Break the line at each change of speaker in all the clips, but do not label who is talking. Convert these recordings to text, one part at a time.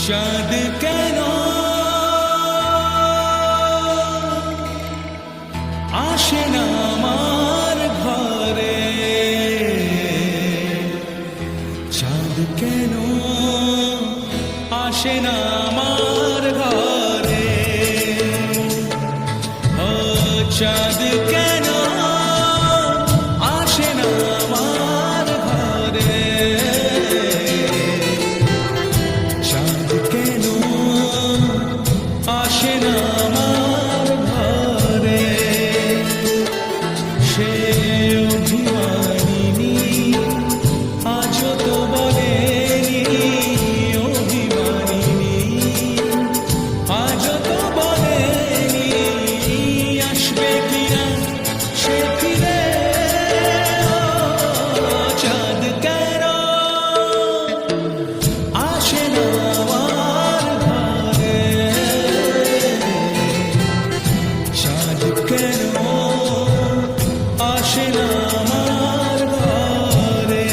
চাঁদ কেন আসে না আমার ঘরে, চাঁদ কেন আসে না আমার ঘরে, ও চাঁদ কেন আসে না আমার ঘরে, চাঁদ কেন আসে না আমার ঘরে, সে অভিমানিনী আজও তো বলেনি, অভিমানিনী আজও তো বলেনি আসবে কিনা সে ফিরে, চাঁদ কেন আসে না আমার ঘরে, চাঁদ কেন আসে না আমার ঘরে।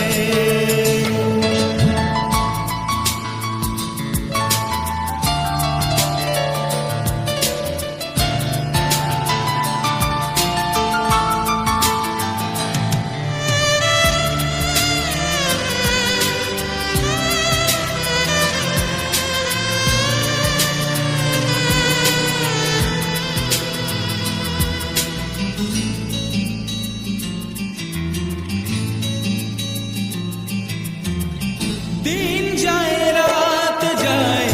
দিন যায় রাত যায়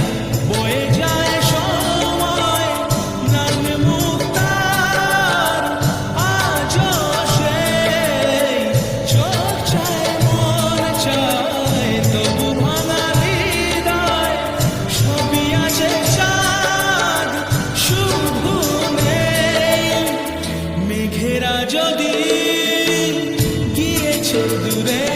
বয়ে যায় সময়, নাম মুক্তার আজও সেই চোখ চায় মন চায়, তবু ভাঙা হৃদয় সবই আছে চাঁদ শুধু নেই, মেঘেরা যদি গিয়েছে দূরে